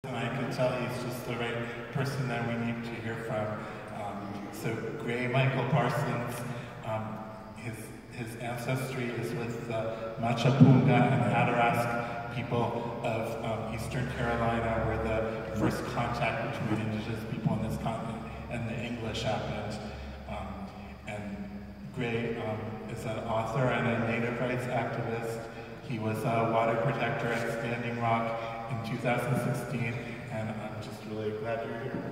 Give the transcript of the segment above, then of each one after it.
And I can tell he's just the right person that we need to hear from. So Gray Michael Parsons, his ancestry is with the Machapunga and Hatteras people of Eastern Carolina, where the first contact between indigenous people on this continent and the English happened. And Gray is an author and a native rights activist. He was a water protector at Standing Rock in 2016, and I'm just really glad you're here.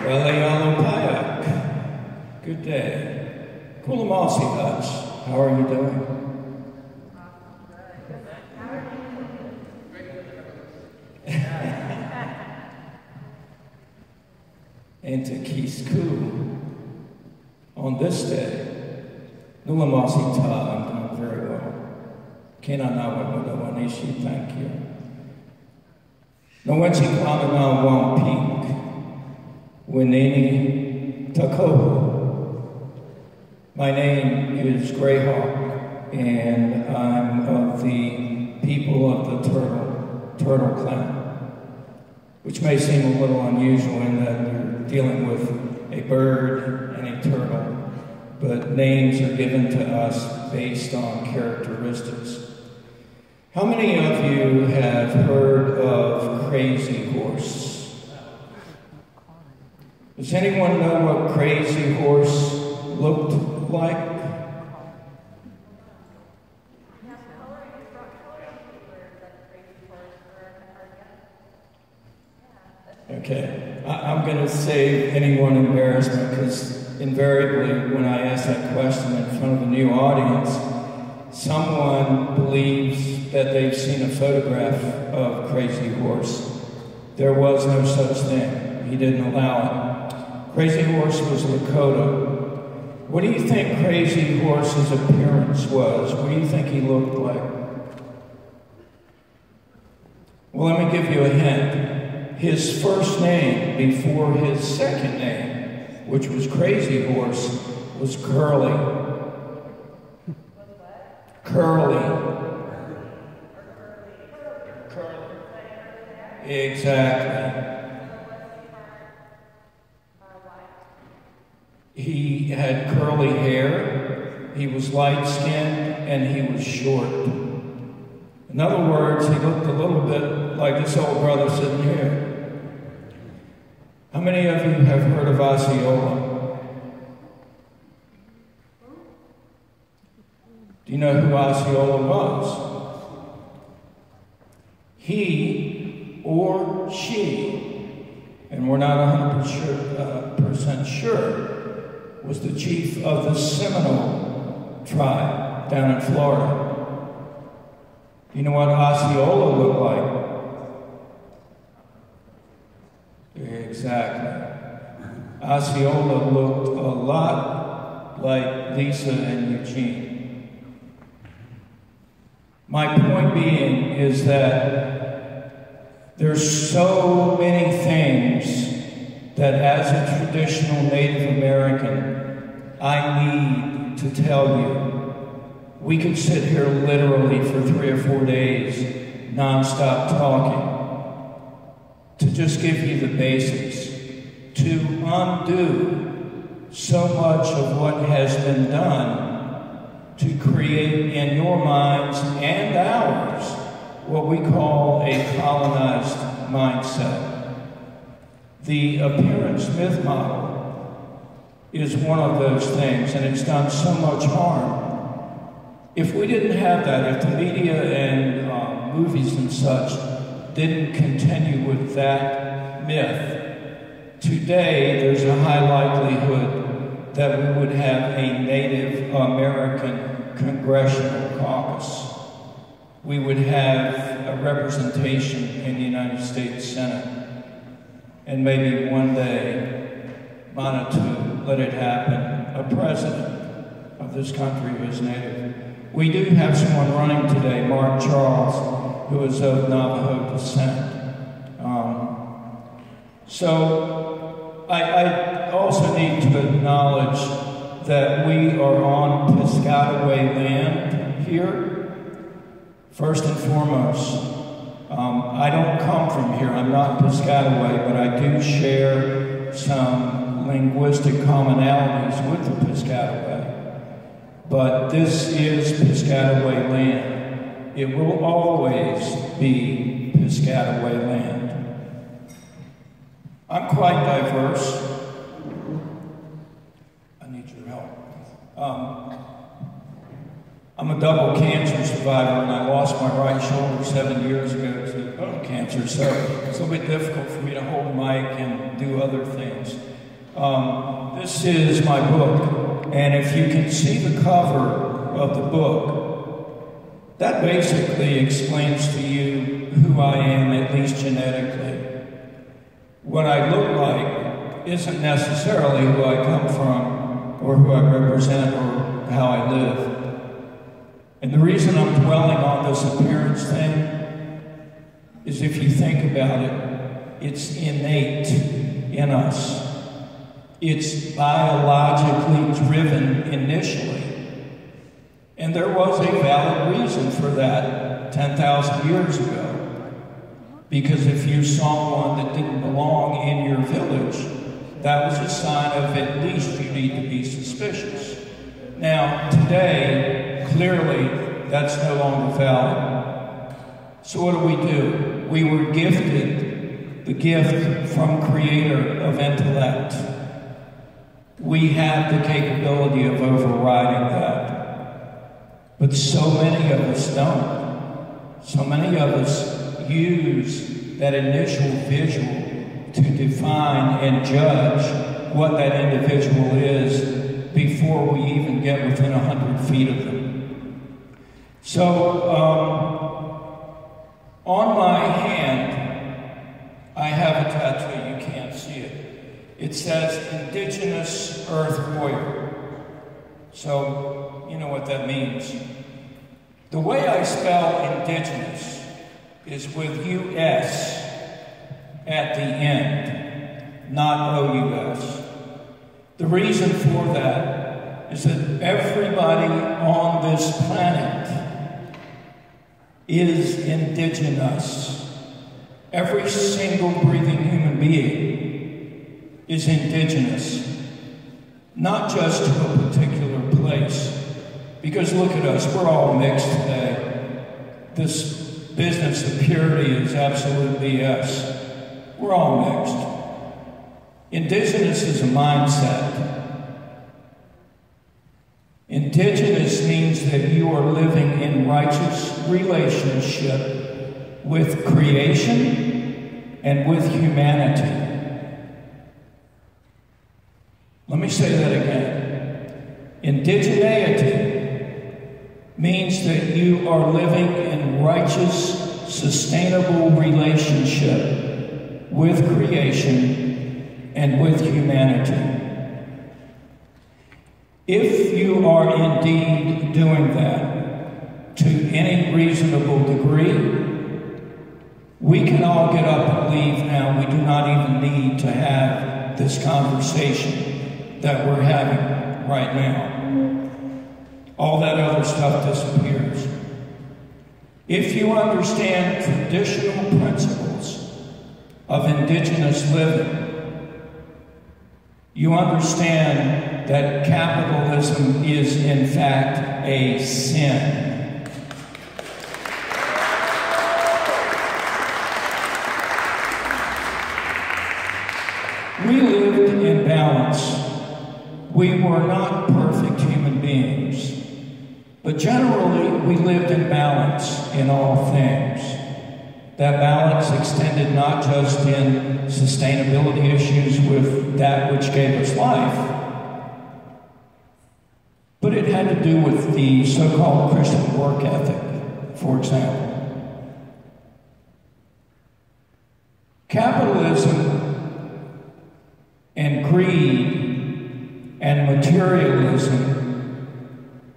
Walayalo good day. Kulamasi Hutch, how are you doing? And to Kisku, on this day, Nulamasi Ta, I'm doing very well. Kenanawa Mudawanishi, thank you. Nowenchi Kanaga Wang Pink, Winini Takohu. My name is Greyhawk, and I'm of the people of the Turtle Clan, which may seem a little unusual in that you're dealing with a bird and a turtle, but names are given to us based on characteristics. How many of you have heard of Crazy Horse? Does anyone know what Crazy Horse looked like? Okay, I'm going to save anyone embarrassment, because invariably when I ask that question in front of a new audience, someone believes that they've seen a photograph of Crazy Horse. There was no such thing. He didn't allow it. Crazy Horse was Lakota. What do you think Crazy Horse's appearance was? What do you think he looked like? Well, let me give you a hint. His first name before his second name, which was Crazy Horse, was Curly. Curly. Exactly. He had curly hair, he was light-skinned, and he was short. In other words, he looked a little bit like this old brother sitting here. How many of you have heard of Osceola? Do you know who Osceola was? He or she, and we're not 100% sure, was the chief of the Seminole tribe down in Florida. Do you know what Osceola looked like? Exactly. Osceola looked a lot like Lisa and Eugene. My point being is that there's so many things that as a traditional Native American, I need to tell you. We could sit here literally for 3 or 4 days, non-stop talking, to just give you the basics, to undo so much of what has been done to create in your minds and ours what we call a colonized mindset. The appearance myth model is one of those things, and it's done so much harm. If we didn't have that, if the media and movies and such didn't continue with that myth, today there's a high likelihood that we would have a Native American congressional caucus. We would have a representation in the United States Senate. And maybe one day, Manitou, let it happen, a president of this country who is Native. We do have someone running today, Mark Charles, who is of Navajo descent. So I also need to acknowledge that we are on Piscataway land here. First and foremost, I don't come from here. I'm not Piscataway, but I do share some linguistic commonalities with the Piscataway. But this is Piscataway land. It will always be Piscataway land. I'm quite diverse. I need your help. I'm a double cancer survivor, and I lost my right shoulder 7 years ago to bone cancer, so it's a little bit difficult for me to hold a mic and do other things. This is my book, and if you can see the cover of the book, that basically explains to you who I am, at least genetically. What I look like isn't necessarily who I come from, or who I represent, or how I live. And the reason I'm dwelling on this appearance thing is, if you think about it, it's innate in us. It's biologically driven initially. And there was a valid reason for that 10,000 years ago. Because if you saw one that didn't belong in your village, that was a sign of, at least you need to be suspicious. Now, today, clearly, that's no longer valid. So what do? We were gifted the gift from Creator of intellect. We have the capability of overriding that. But so many of us don't. So many of us use that initial visual to define and judge what that individual is before we even get within 100 feet of them. So, on my hand, I have a tattoo. You can't see it. It says Indigenous Earth Warrior. So, you know what that means. The way I spell indigenous is with U-S at the end, not O-U-S. The reason for that is that everybody on this planet is indigenous. Every single breathing human being is indigenous, not just to a particular place. Because look at us, we're all mixed today. This business of purity is absolute BS. We're all mixed. Indigenous is a mindset. Indigenous means that you are living in righteous relationship with creation and with humanity. Let me say that again. Indigeneity means that you are living in righteous, sustainable relationship with creation and with humanity. If you are indeed doing that to any reasonable degree, we can all get up and leave now. We do not even need to have this conversation that we're having right now. All that other stuff disappears. If you understand traditional principles of indigenous living, you understand that capitalism is in fact a sin. We lived in balance. We were not perfect human beings. But generally, we lived in balance in all things. That balance extended not just in sustainability issues with that which gave us life, but it had to do with the so-called Christian work ethic, for example. Capitalism and greed and materialism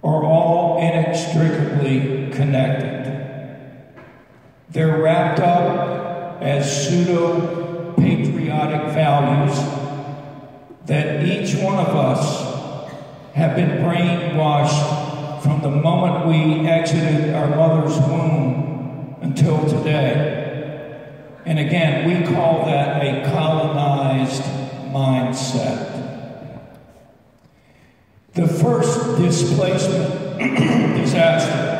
are all inextricably connected. They're wrapped up as pseudo-patriotic values that each one of us have been brainwashed from the moment we exited our mother's womb until today. And again, we call that a colonized mindset. The first displacement disaster,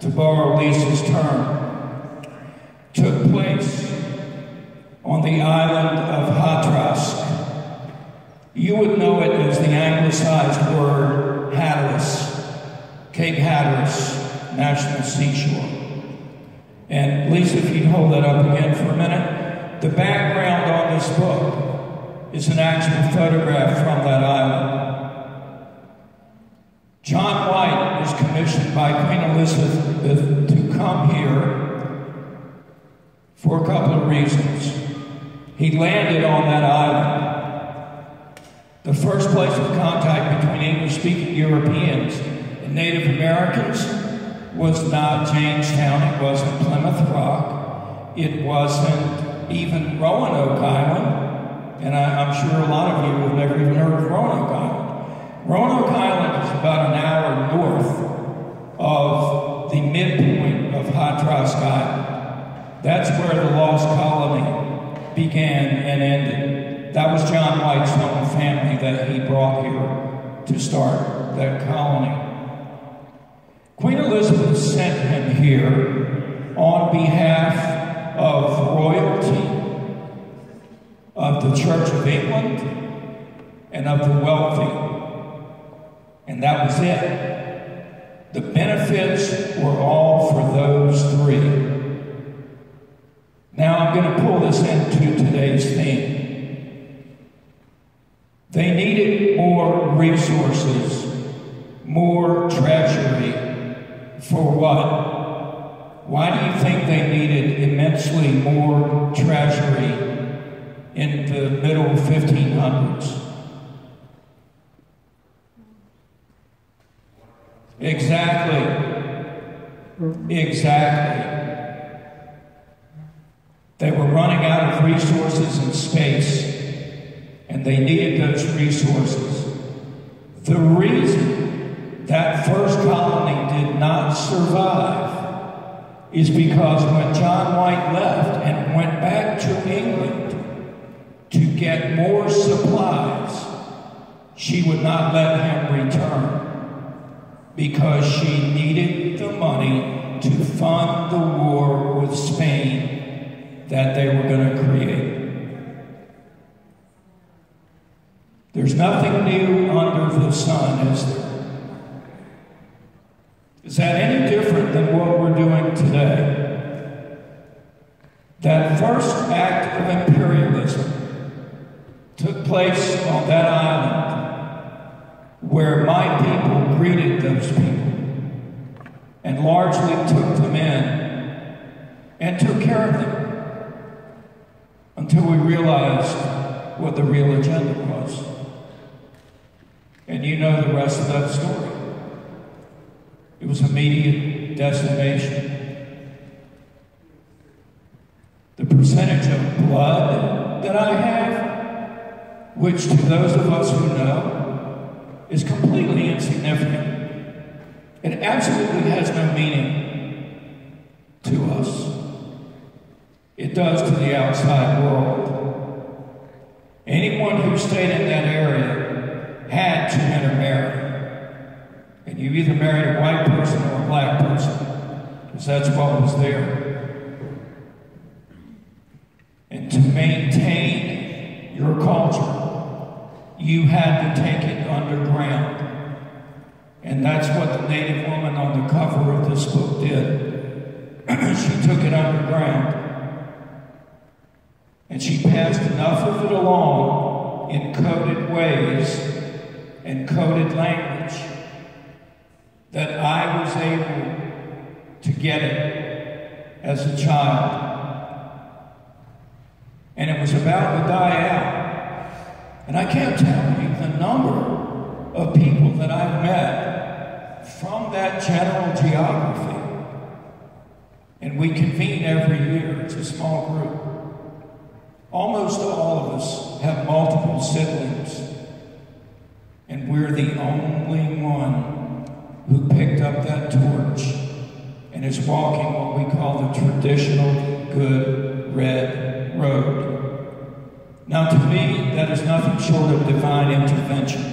to borrow Lisa's term, took place on the island of Hatteras. You would know it as the anglicized word Hatteras, Cape Hatteras National Seashore. And Lisa, if you'd hold that up again for a minute. The background on this book is an actual photograph from that island. John White was commissioned by Queen Elizabeth to come here for a couple of reasons. He landed on that island. The first place of contact between English-speaking Europeans and Native Americans was not Jamestown, it wasn't Plymouth Rock, it wasn't even Roanoke Island, and I'm sure a lot of you have never even heard of Roanoke Island. Roanoke Island is about an hour north of the midpoint of Hatteras Island. That's where the lost colony began and ended. That was John White's own family that he brought here to start that colony. Queen Elizabeth sent him here on behalf of royalty, of the Church of England, and of the wealthy. And that was it. The benefits were all for those three. Now I'm going to pull this into today's theme. They needed more resources, more treasury. For what? Why do you think they needed immensely more treasury in the middle 1500s? Exactly. They were running out of resources and space, and they needed those resources. The reason that first colony did not survive is because when John White left and went back to England to get more supplies, she would not let him return because she needed the money to fund the war with Spain that they were going to create. There's nothing new under the sun, is there? Is that any different than what we're doing today? That first act of imperialism took place on that island where my people greeted those people and largely took them in and took care of them until we realized what the real agenda was. And you know the rest of that story. It was immediate decimation. The percentage of blood that I have, which to those of us who know, is completely insignificant. It absolutely has no meaning to us. It does to the outside world. Anyone who stayed in that area had to intermarry. And you either married a white person or a black person, because that's what was there. And to maintain your culture, you had to take it underground. And that's what the Native woman on the cover of this book did. She took it underground. And she passed enough of it along in coded ways and coded language that I was able to get it as a child. And it was about to die out. And I can't tell you the number of people that I've met from that general geography. And we convene every year. It's a small group. Almost all of us have multiple siblings. And we're the only one who picked up that torch and is walking what we call the traditional good red road. Now, to me, that is nothing short of divine intervention.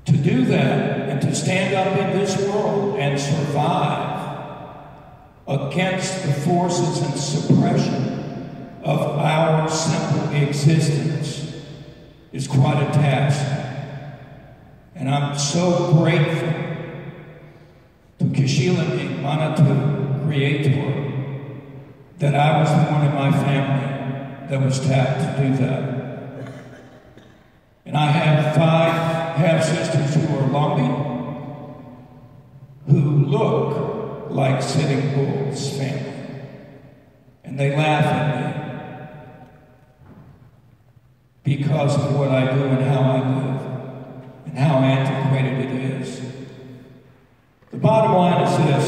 To do that and to stand up in this world and survive against the forces and suppression of our simple existence is quite a task. And I'm so grateful to Kishilani Manatu Creator that I was the one in my family that was tapped to do that. And I have 5 half-sisters who are Lumbee, who look like Sitting Bull's family. And they laugh at me because of what I do and how I live and how antiquated it is. The bottom line is this: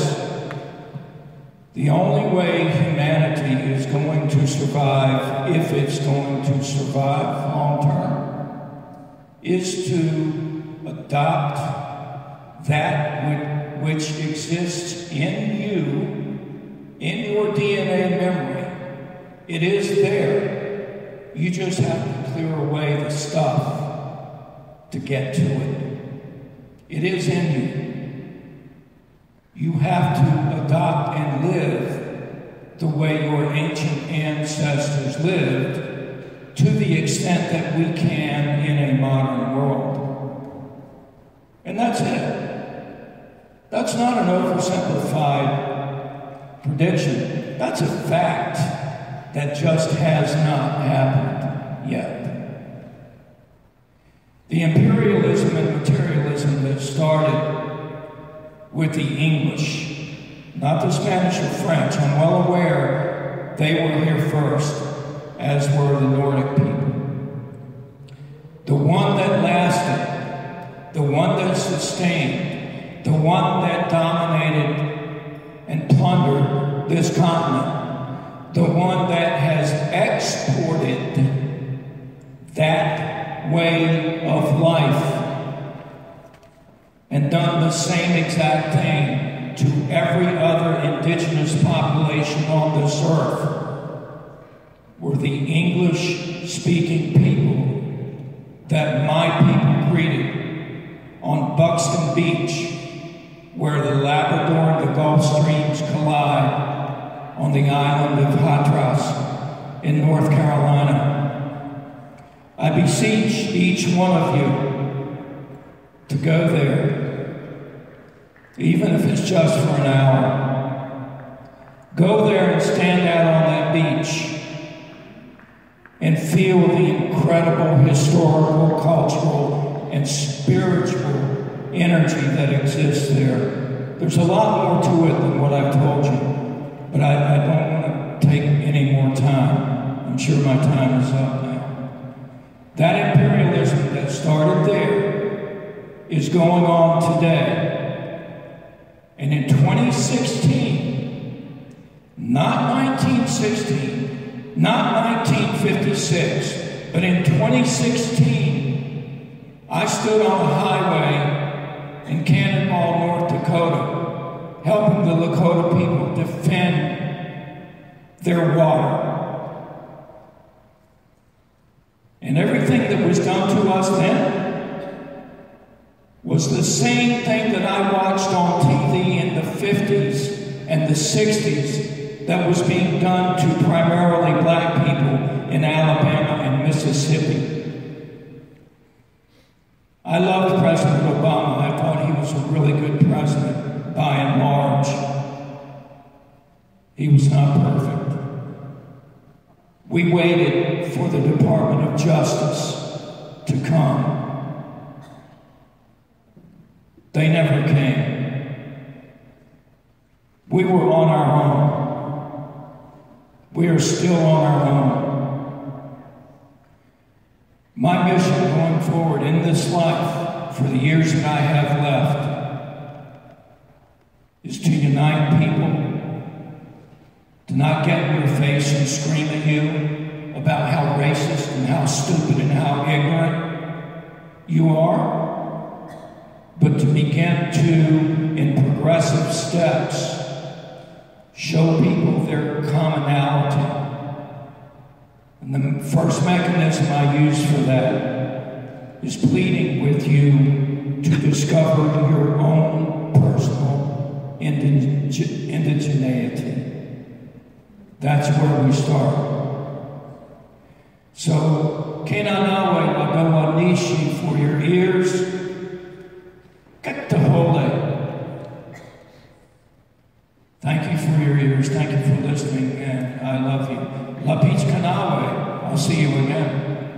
the only way humanity is going to survive, if it's going to survive long term, is to adopt that which exists in you, in your DNA memory. It is there. You just have to clear away the stuff to get to it. It is in you. You have to adopt and live the way your ancient ancestors lived, to the extent that we can in a modern world. And that's it. That's not an oversimplified prediction. That's a fact that just has not happened yet. The imperialism and materialism that started with the English, not the Spanish or French. I'm well aware they were here first, as were the Nordic people. The one that lasted, the one that sustained, the one that dominated and plundered this continent, the one that has exported that way of life and done the same exact thing to every other indigenous population on this earth, were the English-speaking people that my people greeted on Buxton Beach, where the Labrador and the Gulf Streams collide on the island of Hatteras in North Carolina. I beseech each one of you to go there, even if it's just for an hour. Go there and stand out on that beach and feel the incredible historical, cultural, and spiritual energy that exists there. There's a lot more to it than what I've told you, but I don't want to take any more time. I'm sure my time is up now. That imperialism that started there is going on today. And in 2016, not 1916, not 1956, but in 2016, I stood on a highway in Cannonball, North Dakota, helping the Lakota people defend their water. And everything that was done to us then was the same thing that I watched on TV in the 50s and the 60s that was being done to primarily black people in Alabama and Mississippi. I loved President Obama. I thought he was a really good president, by and large. He was not perfect. We waited for the Department of Justice to come. They never came. We were on our own. We are still on our own. My mission going forward in this life, for the years that I have left, is to unite people, to not get in your face and scream at you about how racist and how stupid and how ignorant you are, but to begin to, in progressive steps, show people their commonality. And the first mechanism I use for that is pleading with you to discover your own personal indigeneity. That's where we start. So, Kenanawe Wagawa Nishi for your ears. Kaktahole. Thank you for your ears. Thank you for listening, and I love you. La Peach Kanawe. I'll see you again.